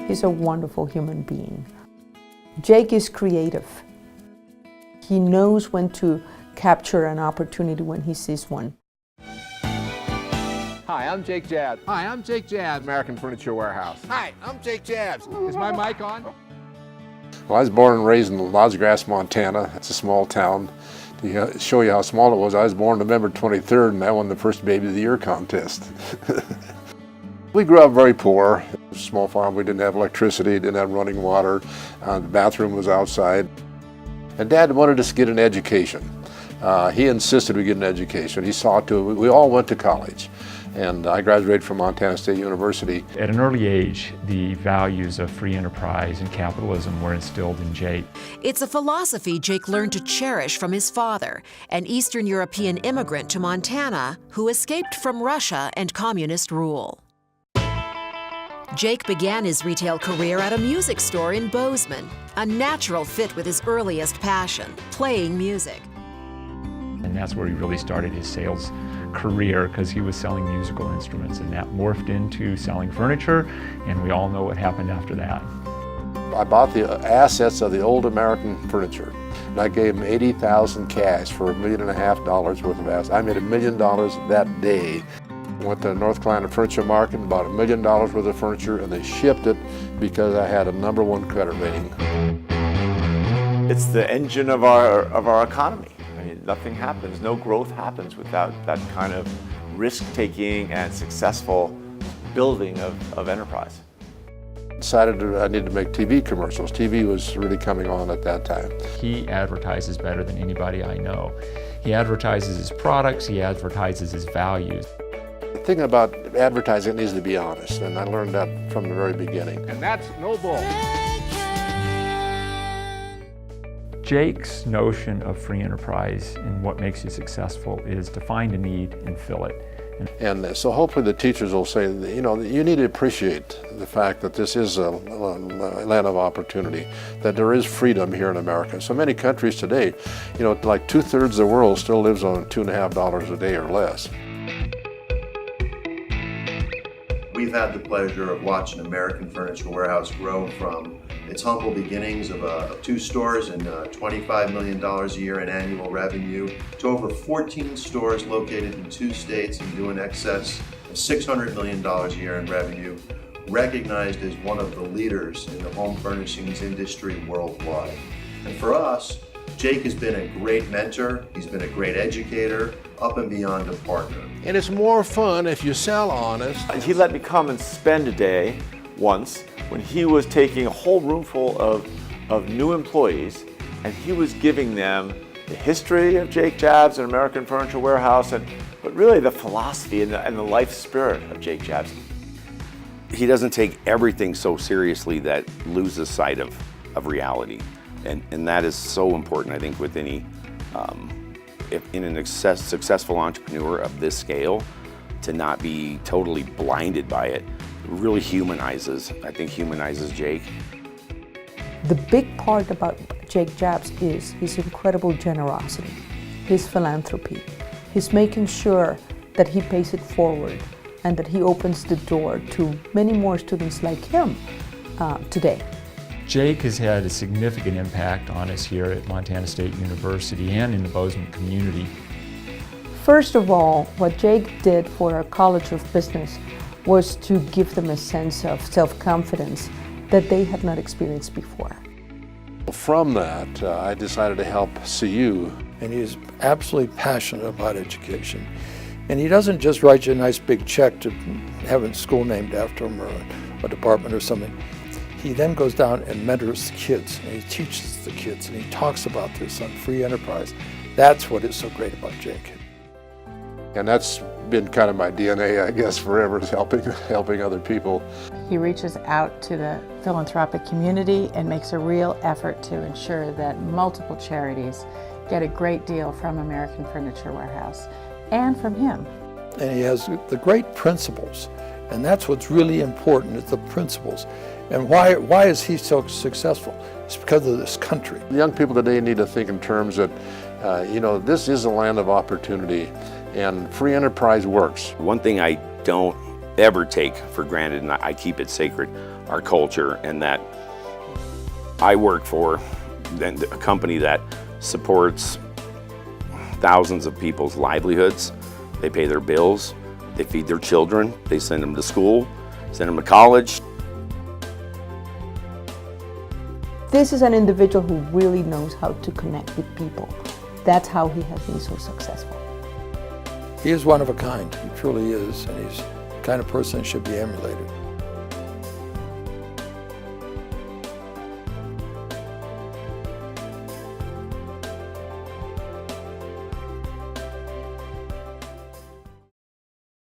He's a wonderful human being. Jake is creative. He knows when to capture an opportunity when he sees one. Hi, I'm Jake Jabs. Hi, I'm Jake Jabs, American Furniture Warehouse. Hi, I'm Jake Jabs. Is my mic on? Well, I was born and raised in Lodgegrass, Montana. It's a small town. To show you how small it was, I was born November 23rd, and I won the first Baby of the Year contest. We grew up very poor. It was a small farm. We didn't have electricity, didn't have running water. The bathroom was outside. And Dad wanted us to get an education. He insisted we get an education. He saw to it. We all went to college. And I graduated from Montana State University. At an early age, the values of free enterprise and capitalism were instilled in Jake. It's a philosophy Jake learned to cherish from his father, an Eastern European immigrant to Montana who escaped from Russia and communist rule. Jake began his retail career at a music store in Bozeman, a natural fit with his earliest passion, playing music. And that's where he really started his sales career, because he was selling musical instruments, and that morphed into selling furniture, and we all know what happened after that. I bought the assets of the old American furniture, and I gave him $80,000 cash for $1.5 million worth of assets. I made $1 million that day. Went to the North Carolina Furniture Market and bought $1 million worth of furniture, and they shipped it because I had a #1 credit rating. It's the engine of our economy. I mean, nothing happens, no growth happens without that kind of risk-taking and successful building of enterprise. Decided I needed to make TV commercials. TV was really coming on at that time. He advertises better than anybody I know. He advertises his products, he advertises his values. The thing about advertising, it needs to be honest, and I learned that from the very beginning. And that's no bull. Jake's notion of free enterprise and what makes you successful is to find a need and fill it. And so hopefully the teachers will say, you know, you need to appreciate the fact that this is a land of opportunity, that there is freedom here in America. So many countries today, you know, like 2/3 of the world still lives on $2.50 a day or less. We've had the pleasure of watching American Furniture Warehouse grow from its humble beginnings of 2 stores and $25 million a year in annual revenue to over 14 stores located in 2 states and doing excess of $600 million a year in revenue, recognized as one of the leaders in the home furnishings industry worldwide. And for us, Jake has been a great mentor, he's been a great educator, up and beyond a partner. And it's more fun if you sell honest. He let me come and spend a day once when he was taking a whole room full of new employees, and he was giving them the history of Jake Jabs and American Furniture Warehouse, but really the philosophy and the life spirit of Jake Jabs. He doesn't take everything so seriously that loses sight of reality. And that is so important, I think, with any, in an successful entrepreneur of this scale, to not be totally blinded by it. Really humanizes Jake. The big part about Jake Jabs is his incredible generosity, his philanthropy, his making sure that he pays it forward and that he opens the door to many more students like him today. Jake has had a significant impact on us here at Montana State University and in the Bozeman community. First of all, what Jake did for our College of Business was to give them a sense of self-confidence that they had not experienced before. From that, I decided to help CU. And he is absolutely passionate about education. And he doesn't just write you a nice big check to have a school named after him or a department or something. He then goes down and mentors the kids, and he teaches the kids, and he talks about this on free enterprise. That's what is so great about Jake. And that's been kind of my DNA, I guess, forever, is helping other people. He reaches out to the philanthropic community and makes a real effort to ensure that multiple charities get a great deal from American Furniture Warehouse and from him. And he has the great principles, and that's what's really important, is the principles. And why is he so successful? It's because of this country. Young people today need to think in terms that, you know, this is a land of opportunity, and free enterprise works. One thing I don't ever take for granted, and I keep it sacred, our culture, and that I work for a company that supports thousands of people's livelihoods. They pay their bills, they feed their children, they send them to school, send them to college. This is an individual who really knows how to connect with people. That's how he has been so successful. He is one of a kind, he truly is, and he's the kind of person that should be emulated.